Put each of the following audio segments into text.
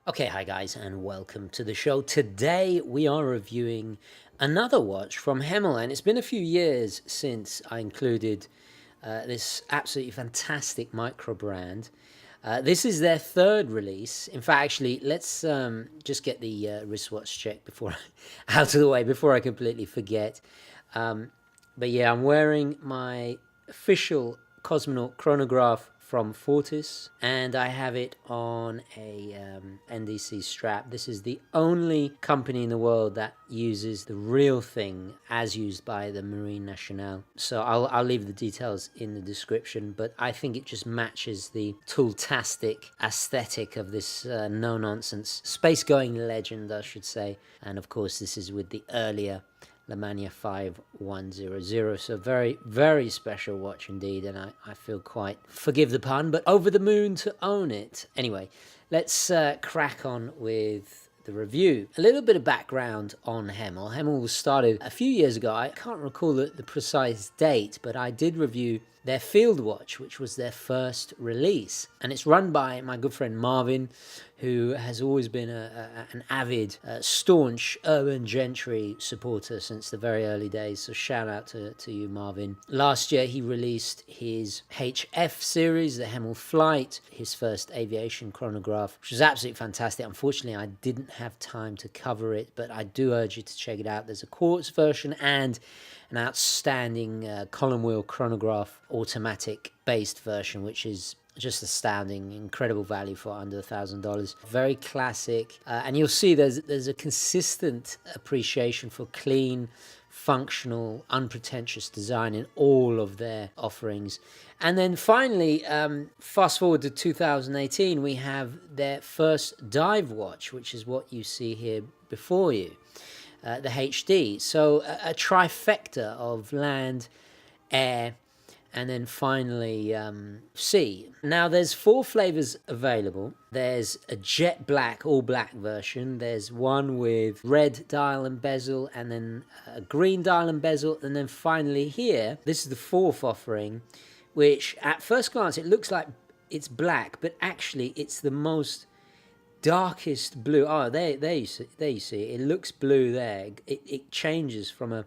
Okay, hi guys, and welcome to the show. Today we are reviewing another watch from Hemel, and it's been a few years since I included this absolutely fantastic micro brand. This is their third release. In fact, actually, let's just get the wristwatch check before out of the way before I completely forget. But yeah, I'm wearing my official cosmonaut chronograph from Fortis, and I have it on a NDC strap. This is the only company in the world that uses the real thing as used by the Marine Nationale. So I'll leave the details in the description, but I think it just matches the tooltastic aesthetic of this no-nonsense space-going legend, I should say. And of course, this is with the earlier Lemania 5100. So very, very special watch indeed, and I feel quite, forgive the pun, but over the moon to own it. Anyway, let's crack on with the review. A little bit of background on Hemel. Hemel was started a few years ago. I can't recall the precise date, but I did review their field watch, which was their first release, and it's run by my good friend Marvin, who has always been an avid, staunch Urban Gentry supporter since the very early days. So shout out to you, Marvin. Last year he released his HF series, the Hemel Flight, his first aviation chronograph, which was absolutely fantastic. Unfortunately, I didn't have time to cover it, but I do urge you to check it out. There's a quartz version and an outstanding column wheel chronograph automatic based version, which is just astounding, incredible value for under $1,000. Very classic, and you'll see there's a consistent appreciation for clean, functional, unpretentious design in all of their offerings. And then finally, fast forward to 2018, we have their first dive watch, which is what you see here before you. The HD. So a trifecta of land, air, and then finally sea. Now there's 4 flavors available. There's a jet black, all black version. There's one with red dial and bezel, and then a green dial and bezel. And then finally here, this is the 4th offering, which at first glance it looks like it's black, but actually it's the most darkest blue. Oh, there you see. It looks blue there. It changes from a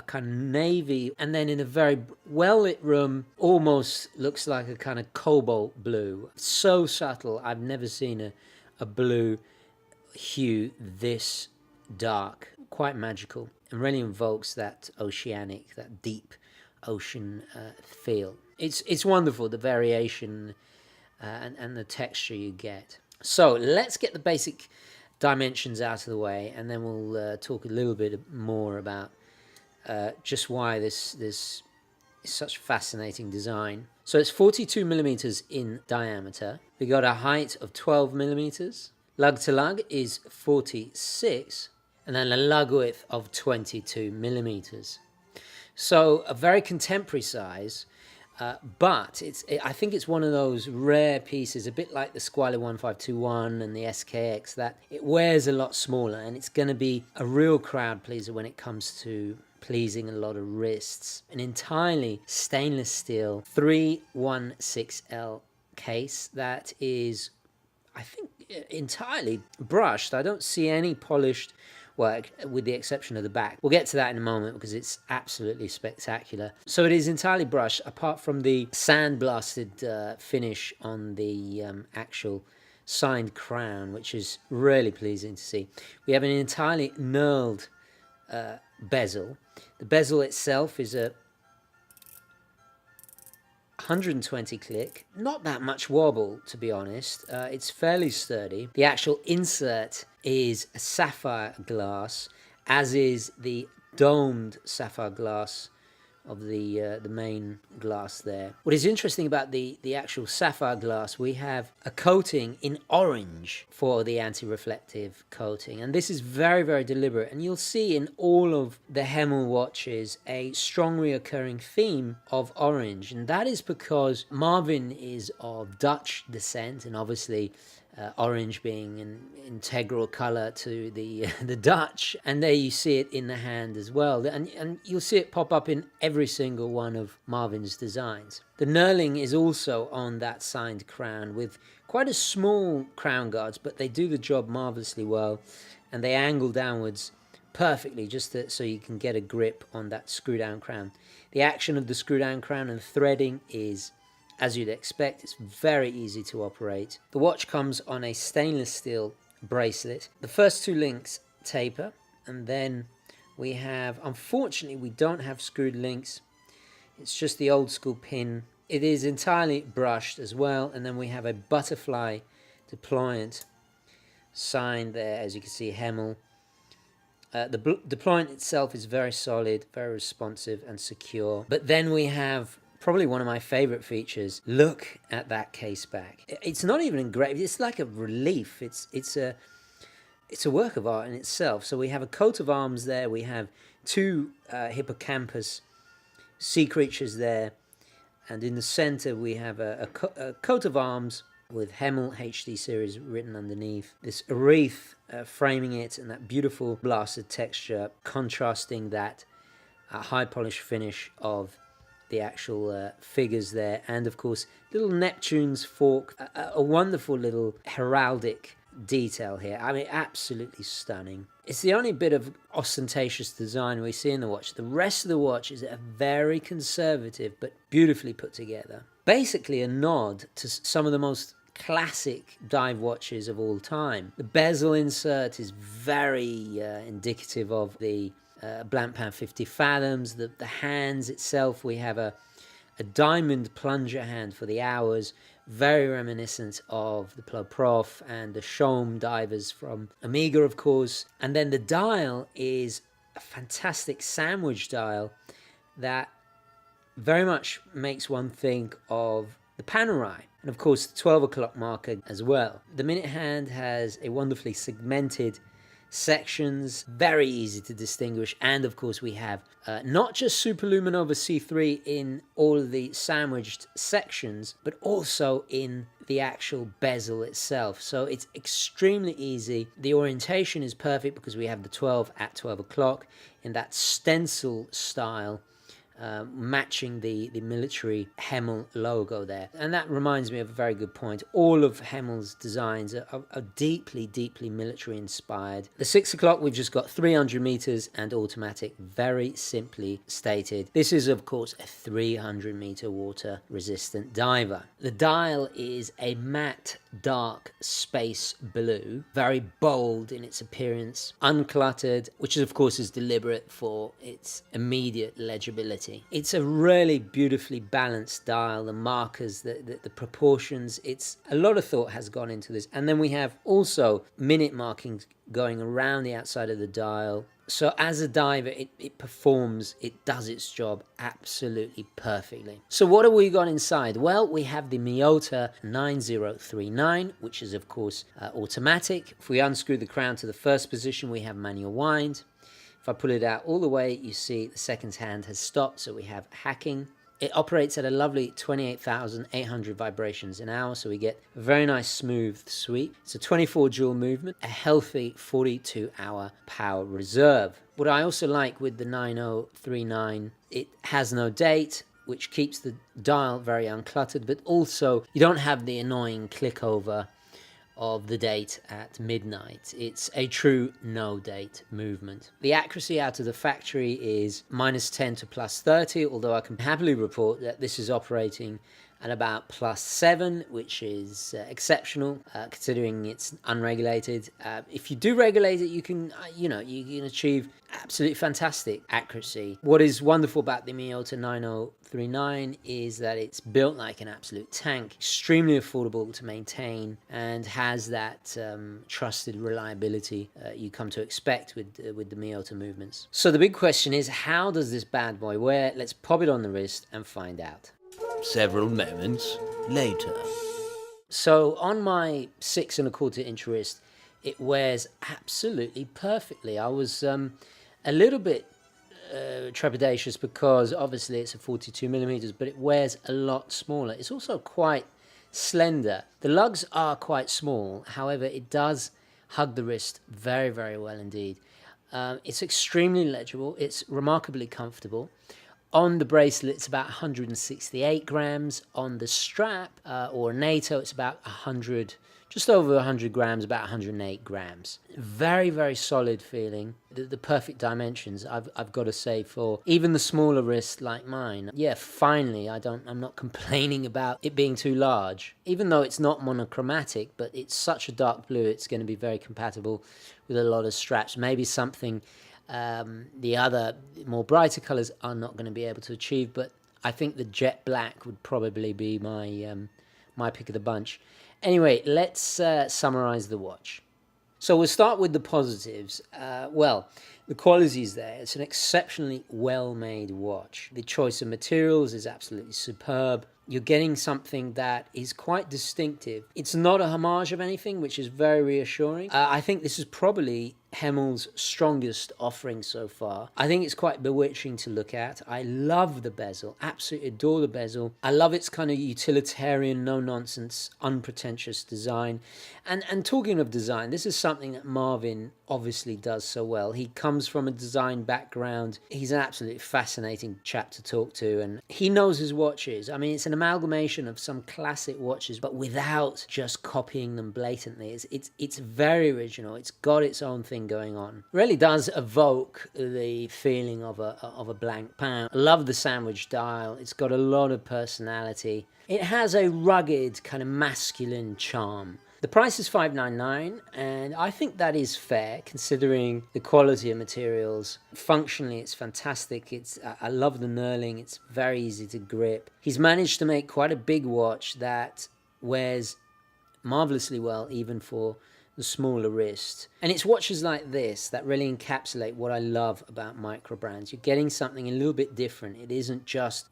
kind of navy, and then in a very well-lit room, almost looks like a kind of cobalt blue. So subtle. I've never seen a blue hue this dark. Quite magical, and really invokes that oceanic, that deep ocean feel. It's wonderful, the variation and the texture you get. So let's get the basic dimensions out of the way, and then we'll talk a little bit more about just why this is such fascinating design. So it's 42 millimeters in diameter. We got a height of 12 millimeters. Lug to lug is 46, and then a lug width of 22 millimeters. So a very contemporary size. But I think it's one of those rare pieces, a bit like the Squire 1521 and the SKX, that it wears a lot smaller, and it's going to be a real crowd pleaser when it comes to pleasing a lot of wrists. An entirely stainless steel 316L case that is, I think, entirely brushed. I don't see any polished work, with the exception of the back. We'll get to that in a moment because it's absolutely spectacular. So it is entirely brushed, apart from the sandblasted finish on the actual signed crown, which is really pleasing to see. We have an entirely knurled bezel. The bezel itself is a 120 click, not that much wobble, to be honest. It's fairly sturdy. The actual insert is a sapphire glass, as is the domed sapphire glass of the main glass there. What is interesting about the actual sapphire glass, we have a coating in orange for the anti-reflective coating, and this is very, very deliberate, and you'll see in all of the Hemel watches a strong reoccurring theme of orange, and that is because Marvin is of Dutch descent, and obviously orange being an integral color to the the Dutch, and there you see it in the hand as well, and you'll see it pop up in every single one of Marvin's designs. The knurling is also on that signed crown with quite a small crown guards, but they do the job marvelously well, and they angle downwards perfectly just so you can get a grip on that screw down crown. The action of the screw down crown and threading is, as you'd expect, it's very easy to operate. The watch comes on a stainless steel bracelet. The first two links taper, and then we have, unfortunately, we don't have screwed links. It's just the old school pin. It is entirely brushed as well, and then we have a butterfly deployant signed there, as you can see, Hemel. The deployant itself is very solid, very responsive and secure. But then we have probably one of my favorite features. Look at that case back. It's not even engraved. It's like a relief. It's a work of art in itself. So we have a coat of arms there. We have two hippocampus sea creatures there, and in the center we have a coat of arms with Hemel HD series written underneath. This wreath framing it, and that beautiful blasted texture contrasting that high polish finish of the actual figures there, and of course little Neptune's fork, a wonderful little heraldic detail here. I mean, absolutely stunning. It's the only bit of ostentatious design we see in the watch. The rest of the watch is a very conservative but beautifully put together. Basically a nod to some of the most classic dive watches of all time. The bezel insert is very indicative of the Blancpain 50 Fathoms. The hands itself, we have a diamond plunger hand for the hours, very reminiscent of the Plo Prof and the Chaume divers from Omega, of course. And then the dial is a fantastic sandwich dial that very much makes one think of the Panerai, and of course the 12 o'clock marker as well. The minute hand has a wonderfully segmented sections, very easy to distinguish, and of course we have not just Superluminova C3 in all of the sandwiched sections, but also in the actual bezel itself. So it's extremely easy. The orientation is perfect because we have the 12 at 12 o'clock in that stencil style, matching the military Hemel logo there. And that reminds me of a very good point. All of Hemel's designs are deeply, deeply military inspired. The 6 o'clock, we've just got 300 meters and automatic, very simply stated. This is, of course, a 300 meter water resistant diver. The dial is a matte, dark space blue, very bold in its appearance, uncluttered, which of course is deliberate for its immediate legibility. It's a really beautifully balanced dial, the markers, the proportions, it's a lot of thought has gone into this. And then we have also minute markings going around the outside of the dial. So as a diver, it performs, it does its job absolutely perfectly. So what have we got inside? Well, we have the Miyota 9039, which is of course automatic. If we unscrew the crown to the first position, we have manual wind. If I pull it out all the way, you see the second hand has stopped, so we have hacking. It operates at a lovely 28,800 vibrations an hour, so we get a very nice smooth sweep. It's a 24 joule movement, a healthy 42-hour power reserve. What I also like with the 9039, it has no date, which keeps the dial very uncluttered, but also you don't have the annoying click over of the date at midnight. It's a true no date movement. The accuracy out of the factory is -10 to +30, although I can happily report that this is operating at about +7, which is exceptional considering it's unregulated. If you do regulate it, you can you can achieve absolutely fantastic accuracy. What is wonderful about the Miyota 9039 is that it's built like an absolute tank, extremely affordable to maintain, and has that trusted reliability you come to expect with the Miyota movements. So the big question is, how does this bad boy wear? Let's pop it on the wrist and find out. Several moments later. So on my 6 1/4 inch wrist, it wears absolutely perfectly. I was a little bit trepidatious because obviously it's a 42 millimeters, but it wears a lot smaller. It's also quite slender. The lugs are quite small, however, it does hug the wrist very, very well indeed. It's extremely legible, it's remarkably comfortable. On the bracelet, it's about 168 grams. On the strap or NATO, it's about 100, just over 100 grams, about 108 grams. Very, very solid feeling. The perfect dimensions, I've got to say, for even the smaller wrist like mine. Yeah, finally, I'm not complaining about it being too large. Even though it's not monochromatic, but it's such a dark blue, it's going to be very compatible with a lot of straps. Maybe something the other more brighter colors are not going to be able to achieve, but I think the jet black would probably be my pick of the bunch. Anyway, let's summarize the watch. So we'll start with the positives. Well, the quality is there. It's an exceptionally well-made watch. The choice of materials is absolutely superb. You're getting something that is quite distinctive. It's not a homage of anything, which is very reassuring. I think this is probably Hemel's strongest offering so far. I think it's quite bewitching to look at. I love the bezel, absolutely adore the bezel. I love its kind of utilitarian, no-nonsense, unpretentious design. And talking of design, this is something that Marvin obviously does so well. He comes from a design background. He's an absolutely fascinating chap to talk to, and he knows his watches. I mean, it's an amalgamation of some classic watches, but without just copying them blatantly. It's very original. It's got its own thing going on. It really does evoke the feeling of a blank pan. I love the sandwich dial. It's got a lot of personality. It has a rugged kind of masculine charm. The price is $599, and I think that is fair considering the quality of materials. Functionally, it's fantastic. I love the knurling. It's very easy to grip. He's managed to make quite a big watch that wears marvelously well even for the smaller wrist. And it's watches like this that really encapsulate what I love about micro brands. You're getting something a little bit different. It isn't just,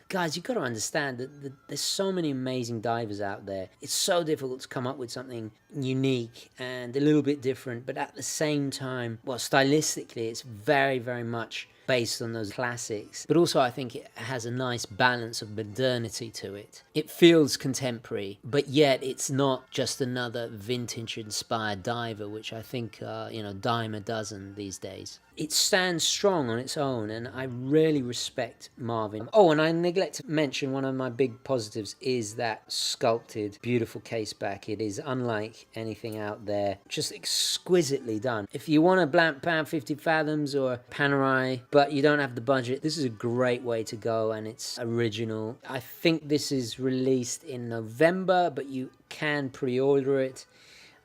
guys, you've got to understand that there's so many amazing divers out there. It's so difficult to come up with something unique and a little bit different, but at the same time, well, stylistically, it's very, very much based on those classics. But also, I think it has a nice balance of modernity to it. It feels contemporary, but yet it's not just another vintage-inspired diver, which I think, dime a dozen these days. It stands strong on its own, and I really respect Marvin. Oh, and I neglect to mention one of my big positives is that sculpted, beautiful case back. It is unlike anything out there. Just exquisitely done. If you want a blank pan 50 fathoms or Panerai, but you don't have the budget, this is a great way to go, and it's original. I think this is released in November, but you can pre-order it.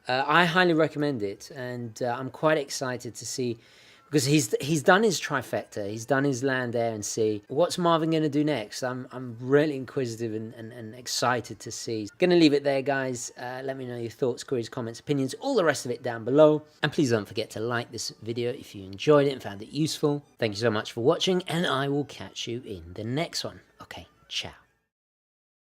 I highly recommend it, and I'm quite excited to see, because he's done his trifecta, he's done his land, air, and sea. What's Marvin going to do next? I'm really inquisitive and excited to see. Gonna leave it there, guys. Let me know your thoughts, queries, comments, opinions, all the rest of it down below. And please don't forget to like this video if you enjoyed it and found it useful. Thank you so much for watching, and I will catch you in the next one. Okay, ciao.